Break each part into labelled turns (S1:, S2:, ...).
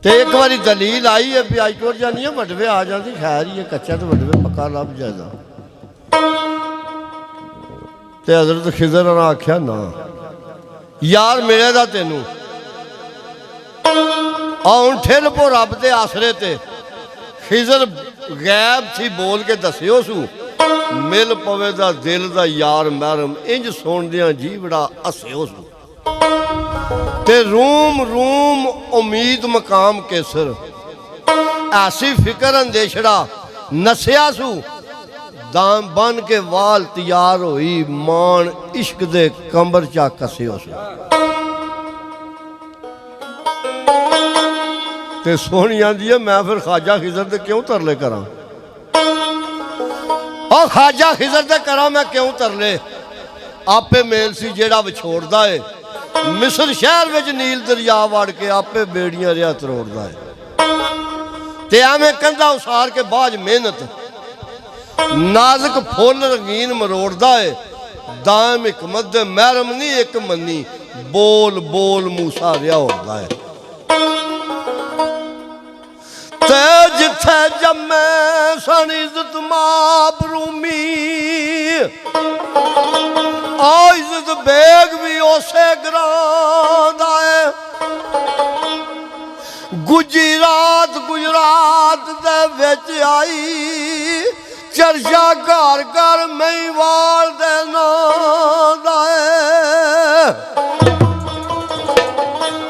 S1: तो एक बारी दलील आई है भी अज टुर जानी है वडवे आ जाती खैर ही है कच्चा तो वडवे पक्का लभ जाएगा। तो हजरत खिजर ने आख्या ना यार मिलेगा तेनू हूँ ठिल पो रब के आसरे ते। खिजर गैब थी बोल के दस्यो सू मिल पवे दा दिल दा यार महरम इंज सुनदियां जी बड़ा हस्यो सू। ते रूम रूम उम्मीद मकाम केसर ऐसी फिकर अंदेशड़ा नसिया सू दाम बन के वाल तैयार होई मान इश्क दे कंबर चा कसियो सू। ते सोहनी आंदी है मैं फिर ख्वाजा खिजर दे क्यों तरले करा और ख्वाजा खिजर दे करा मैं क्यों तरले। आपे मेल सी जेड़ा विछोड़दा है मिस्र शहर में नील दरिया वड़ के आपे बेड़ियां रिया तरोड़दा है। ते एवें कंधा उसार के बाज मेहनत नाजुक फुल रंगीन मरोड़दा है। दाम हिकमत दे महरम नहीं एक मनी बोल बोल मूसा रिया होता है। ते जिथे जमे सन इज्जत माप रूमी आ इज्जत बेग भी उसे ग्रां है। गुजरात दे विच आई चर्चा घर घर महिवाल दे नां है।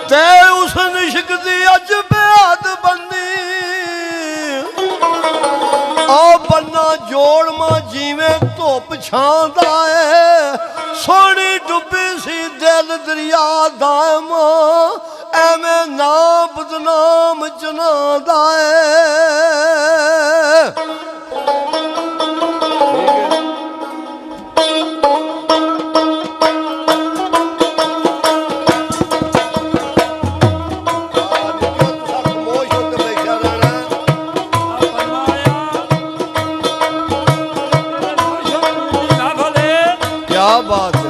S1: ते उस निशक दी अज बेहद बंदी आ बन्ना जोड़ मां जिवें धुप छांदा है। सोनी डुबी सी दिल दरिया दाम एवें ना बदनाम चनादा है। क्या बात है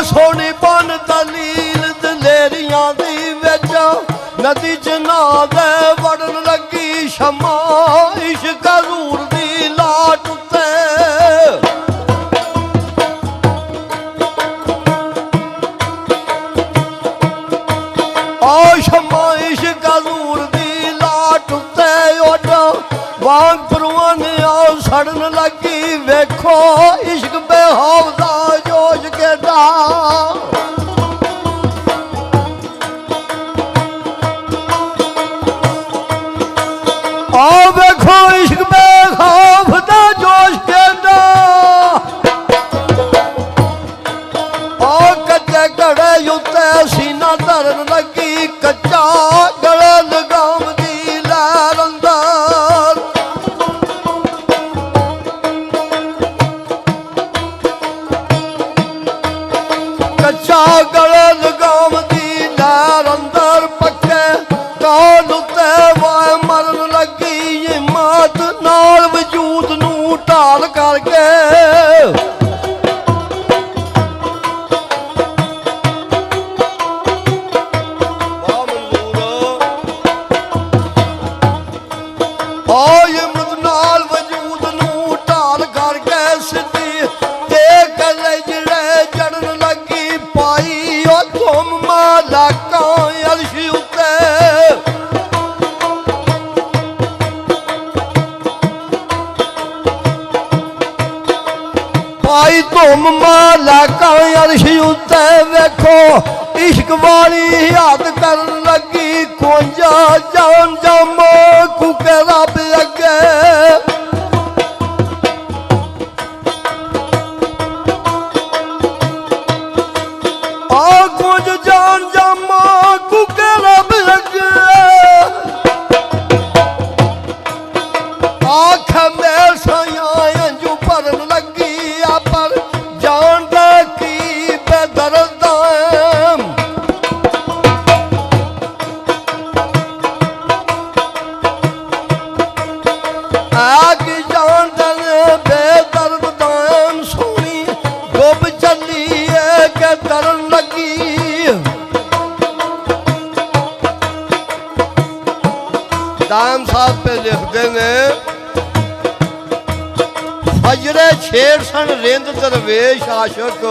S1: सोनी बन दलील दलेरियां दी विच नदी जना दे वड़न लगी शमा इश्क हजूर दी लाट उत्ते। आ शमा इश्क हजूर दी लाट उत्ते उड वांग परवाने आ सड़न लगी वेखो इश्क बेहौदा जोश केदा। आ वेखो इश्क बेखौफ दा जोश केदा। आ कच्चे घड़े उत्ते सीना धरन लगी कच्चा गले लगाम दी लैर अंदर। कच्चा गले लगाम दी लैर अंदर पक्के कान उत्ते वाए मरन लगी हिम्मत नाल वजूद नू ढाल करके। हिम्मत नाल वजूद नू ढाल करके सिद्धी ते गले जड़े जड़न लगी पाई ओ तुम मालका अर्श उत्ते। पाई तुम मालका अर्श उत्ते वेखो इश्क वाली याद करन लगी खोजा जान जम कुके रब अगे। आ कुछ जान ਸ਼ੇਰ ਸਨ ਰਿੰਦ ਦਰਵੇਸ਼ ਆਸ਼ਕ,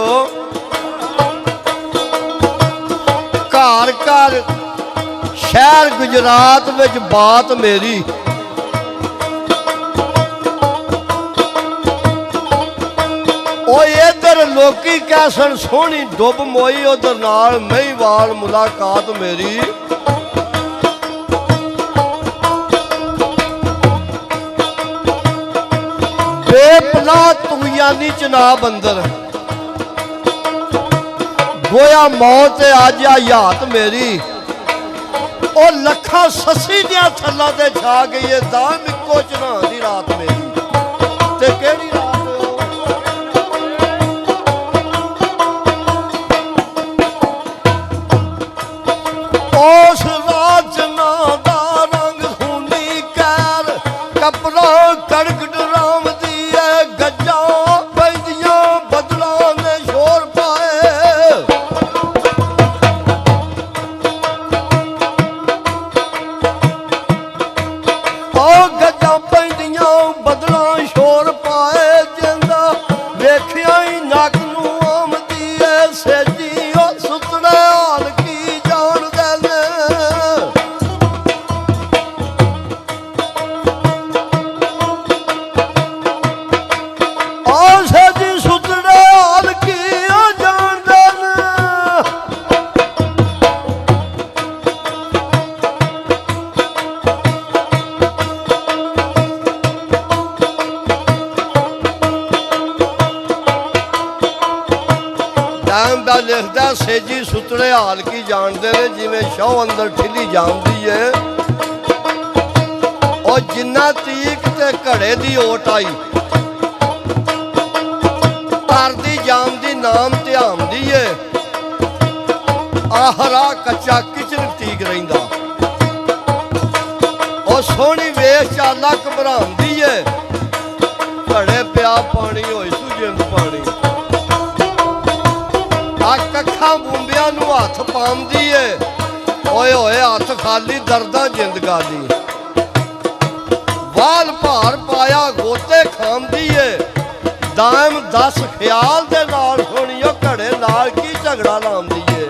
S1: ਘਰ ਘਰ ਸ਼ਹਿਰ ਗੁਜਰਾਤ ਵਿੱਚ ਬਾਤ ਮੇਰੀ। ਉਹ ਇਧਰ ਲੋਕੀ ਕਹਿਸਣ ਸੋਹਣੀ ਡੁੱਬ ਮੋਈ, ਉਧਰ ਨਾਲ ਮਹੀਂਵਾਲ ਮੁਲਾਕਾਤ ਮੇਰੀ। ਬੇਪਨਾਹ ਤੁਗਿਆਨੀ ਚਨਾਬ ਅੰਦਰ, ਗੋਇਆ ਮੌਤ ਅੱਜ ਆ ਯਾਤ ਮੇਰੀ। ਉਹ ਲੱਖਾਂ ਸੱਸੀ ਦੀਆਂ ਥੱਲਾਂ ਤੇ ਛਾ ਗਈ ਏ ਦਾਮ ਇੱਕੋ ਚਨਾ ਦੀ ਰਾਤ ਮੇਰੀ। ਤੇ ਕਿਹੜੀ ਰਾਤ ਉਸ ਰਾਤ ਚਨਾ ਦਾ ਰੰਗ ਖੂਨੀ ਕਹਿਰ, ਕਪੜਾ ਕੜਕ ਡਰਾਮ ਦੀ ਏ ਗੱਜਾਂ ਪੈਂਦੀਆਂ ਬਦਲਾਂ ਨੇ ਸ਼ੋਰ ਪਾਏ। ਉਹ ਗੱਜਾਂ ਪੈਂਦੀਆਂ ਬਦਲਾਂ ਸ਼ੋਰ ਪਾਏ, ਜਿੰਦਾ ਵੇਖਿਆ ਹੀ ਨੱਕ ਨੂੰ ਆਮਦੀ ਏ ਸੇਜੀ। ਉਹ ਸੁਤੜੇ ਹਾਲ ਕੀ ਜਾਣਦੇ ਨੇ, ਉਹ ਸੇਜੀ ਸੁਤੜੇ ਹਾਲ ਕੀ ਜਾਣਦੇ ਨੇ। ਟਾਈਮ ਦਾ ਲਿਖਦਾ ਸੇਜੀ ਸੁਤੜੇ ਹਾਲ ਕੀ ਜਾਣਦੇ ਨੇ, ਜਿਵੇਂ ਸ਼ੌ ਅੰਦਰ ਠਿੱਲੀ ਜਾਂਦੀ ਏ। ਉਹ ਜਿੰਨਾ ਤੀਕ ਤੇ ਘੜੇ ਦੀ ਓਟ ਆਈ, ਕਰਦੀ ਜਾਂਦੀ ਨਾਮ ਤੇ ਆਮਦੀ ਏ। ਆਹਰਾ ਕੱਚਾ ਕਿਚਨ ਤੀਕ ਰਹਿੰਦਾ, ਉਹ ਸੋਹਣੀ ਵੇਖ ਚਾਲਾ ਘਬਰਾਉਂਦੀ ਏ। ਘੜੇ ਪਿਆ ਪਾਣੀ ਹੋਈ ਸੁਜਿੰਦ ਪਾਣੀ, ਆ ਕੱਖਾਂ ਬੁੰਬਿਆਂ ਨੂੰ ਹੱਥ ਪਾਉਂਦੀ ਏ। ਓਏ ਹੋਏ ਹੱਥ ਖਾਲੀ ਦਰਦਾਂ ਜ਼ਿੰਦਗਾਨੀ, ਵਾਲ ਭਾਰ ਪਾਇਆ ਗੋਤੇ ਖਾਂਦੀ ਏ। ਦਾਮ 10 ਖਿਆਲ ਦੇ ਨਾਲ ਸੋਣੀਓ ਘੜੇ ਨਾਲ ਕੀ ਝਗੜਾ ਲਾਉਂਦੀ ਏ।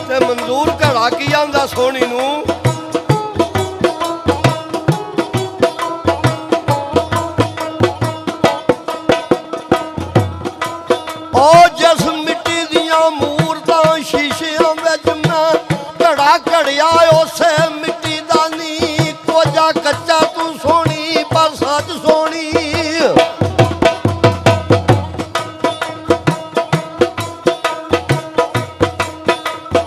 S1: ਤੇ ਮਨਜ਼ੂਰ ਘੜਾ ਕੀ ਆਂਦਾ ਸੋਹਣੀ ਨੂੰ, ਉਹ ਜਿਸ ਮਿੱਟੀ ਦੀਆਂ ਮੂਰਤਾਂ ਸ਼ੀਸ਼ਿਆਂ ਵਿੱਚ ਮੈਂ ਘੜਾ ਘੜਿਆ, ਉਸੇ ਮਿੱਟੀ ਦਾ ਨੀ ਕੋਝਾ ਕੱਚਾ ਤੂੰ ਸੋਹਣੀ ਪਰ ਸੱਚ ਸੋਹਣੀ।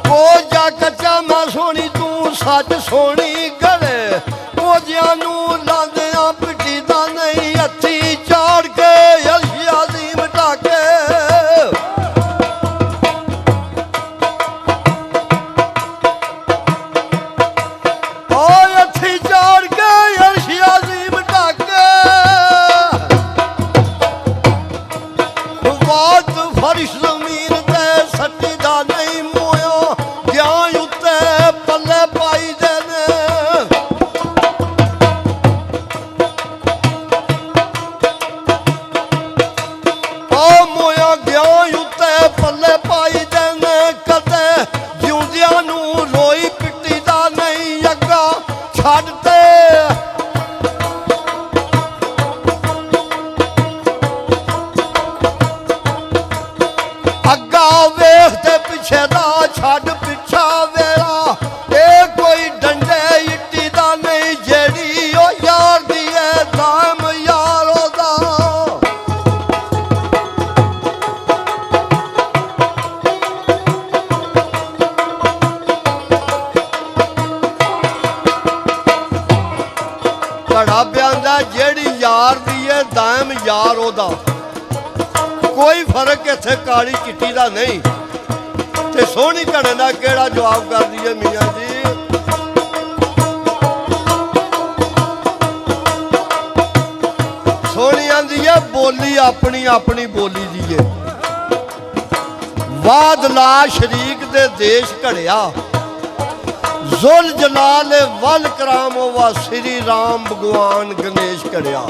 S1: ਕੋਝਾ ਕੱਚਾ ਮੈਂ ਸੋਹਣੀ ਤੂੰ ਸੱਚ ਸੋਹਣੀ। ਗਲੇ ਕੋਝਿਆਂ ਨੂੰ ਲਾਂਦਿਆਂ ਪਿੱਟੀ ਦਾ ਨਹੀਂ, ਹੱਥੀ ਚਾੜ ਕੇ ਅਰਸ਼ਿਆ ਦੀ ਮਿਟਾ ਕੇ। ਫਰਸ਼ ਜ਼ਮੀਨ ਤੇ ਸੱਟੀ ਦਾ ਨਹੀਂ ਮੋਇਆ, ਗਿਆ ਉੱਤੇ ਪੱਲੇ ਪਾਈ ਦੇ ਨੇ। ਉਹ ਮੋਇਆ ਗਿਆ ਉੱਤੇ ਪੱਲੇ ਪਾਈ ਦੇ ਨੇ। ਕਦੇ ਜਿਉਂਦਿਆਂ ਨੂੰ ਰੋਈ ਪਿੱਟੀ ਦਾ ਨਹੀਂ, ਅੱਗਾ ਛੱਡ ਤੇ ਅੱਗਾ ਵੇਖ ਤੇ ਪਿੱਛੇ ਦਾ ਛੱਡ ਪਿੱਛਾ ਵੇਲਾ। ਇਹ ਕੋਈ ਡੰਡੇ ਇੱਟੀ ਦਾ ਨਹੀਂ, ਜਿਹੜੀ ਉਹ ਯਾਰ ਦੀ ਏ ਦਾਮ ਯਾਰ ਉਹਦਾ। ਘੜਾ ਪਿਆਂਦਾ ਜਿਹੜੀ ਯਾਰ ਦੀ ਏ ਦਾਮ ਯਾਰ ਉਹਦਾ। ਕੋਈ ਫਰਕ ਇੱਥੇ ਕਾਲੀ ਚਿੱਟੀ ਦਾ ਨਹੀਂ। ਤੇ ਸੋਹਣੀ ਘੜੇ ਦਾ ਕਿਹੜਾ ਜਵਾਬ ਕਰਦੀ ਏ ਮੀਆਂ ਜੀ। ਸੋਹਣੀ ਆਂਦੀ ਏ ਬੋਲੀ ਆਪਣੀ ਆਪਣੀ ਬੋਲੀ ਦੀ ਏ। ਵਾਦ ਲਾ ਸ਼ਰੀਕ ਦੇ ਦੇਸ਼ ਘੜਿਆ, ਜ਼ੁਲ ਜਲਾਲ ਵਲ ਕਰਾਮ ਵਾ ਸ੍ਰੀ ਰਾਮ ਭਗਵਾਨ ਗਣੇਸ਼ ਕਰਿਆ।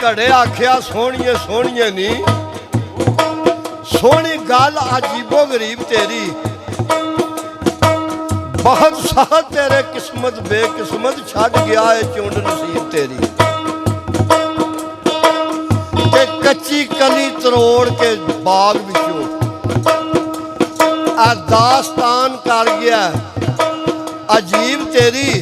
S1: ਘੜੇ ਆਖਿਆ ਸੋਹਣੀਏ ਸੋਹਣੀਏ ਨੀ ਸੋਹਣੀ ਗੱਲ ਅਜੀਬੋ ਗਰੀਬ ਤੇਰੀ ਬਹੁਤ ਸਾਹ ਤੇਰੇ ਕਿਸਮਤ ਬੇਕਿਸਮਤ ਛੱਡ ਗਿਆ ਏ ਚੁੰਡ ਨਸੀਬ ਤੇਰੀ ਤੇ ਕੱਚੀ ਕਲੀ ਤਰੋੜ ਕੇ ਬਾਗ ਵਿੱਚੋਂ ਆ ਦਾਸਤਾਨ ਕਰ ਗਿਆ ਅਜੀਬ ਤੇਰੀ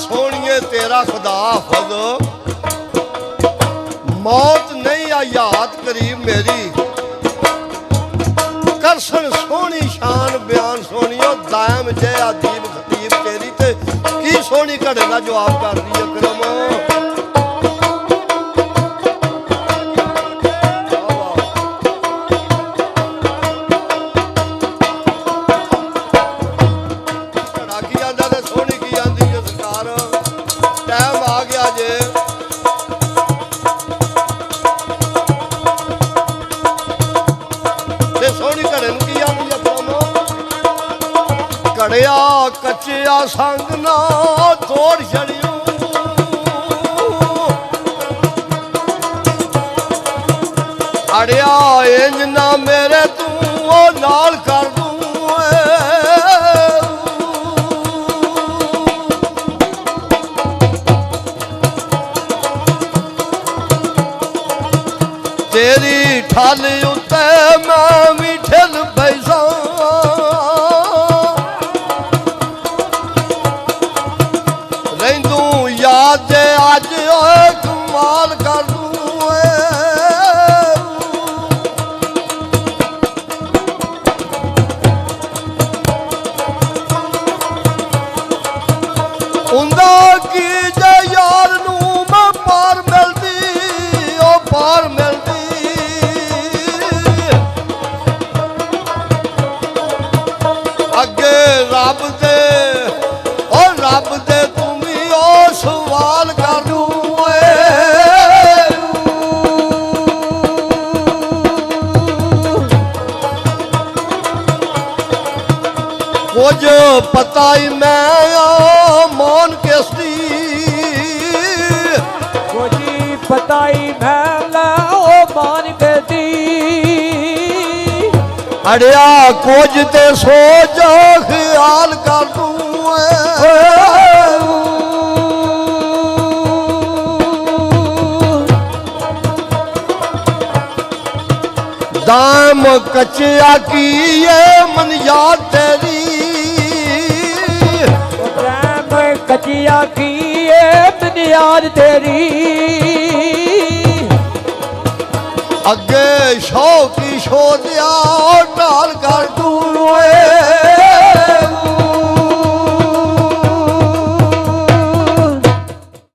S1: ਸੋਹਣੀਏ ਤੇਰਾ ਖੁਦਾ ਹਾਫਿਜ਼ ਮੌਤ ਨਹੀਂ ਆ ਯਾਦ ਕਰੀਬ ਮੇਰੀ ਕਰਸਨ ਸੋਹਣੀ ਸ਼ਾਨ ਬਿਆਨ ਸੋਹਣੀਓ ਦਾਇਮ ਜੈ ਅਦੀਬ ਖਤੀਬ ਤੇਰੀ ਤੇ ਕੀ ਸੋਹਣੀ ਘੜੇ ਦਾ ਜਵਾਬ ਕਰਦੀ ਅਕਰਮ ਘੜਿਆ ਕੱਚਿਆ ਸੰਗ ਨਾ ਤੋੜ ਛੜਿਓ ਅੜਿਆ ਇੰਜ ਨਾ ਮੇਰੇ ਤੂੰ ਉਹ ਨਾਲ ਕਰ ਦੂੰ ਤੇਰੀ ਠੱਲ ਉੱਤੇ ਮੈਂ ਵੀ ਠੱਲ ਬੈਸਾਂ ਰਹਿੰਦੂ ਯਾਦ ਜੇ ਅੱਜ ਓਏ ਕਮਾਲ ਕਰ ਦੂੰ ਓਏ ਹੁੰਦਾ ਕੀ ਜੇ ਯਾਰ ਨੂੰ ਮੈਂ ਪਾਰ ਮਿਲਦੀ ਉਹ ਪਾਰ ਮਿਲਦੀ ਅੱਗੇ ਰੱਬ ਦੇ ਉਹ ਰੱਬ ਦੇ ਸਵਾਲ ਕਰ ਦੂੰ ਪਤਾ ਹੀ ਮੈਂ ਮੌਨ ਕਿਸਦੀ
S2: ਕੁਝ ਪਤਾ ਹੀ ਮੈਂ ਲੈ ਉਹ ਮਾਨ ਕੇ ਦੀ
S1: ਅੜਿਆ ਕੁਝ ਤੇ ਸੋਚ ਖਿਆਲ ਕਰ ਤੂੰ ਦਾਮ ਕੱਚਿਆ ਕੀਏ ਮਨ ਯਾਦ ਤੇਰੀ
S2: ਦਾਮ ਕੱਚਿਆ ਕੀਏ ਮਨ ਯਾਦ ਤੇਰੀ
S1: ਅੱਗੇ ਸ਼ੌਕੀ ਸ਼ੋਧਿਆ ਢਾਲ ਕਰ ਤੂੰ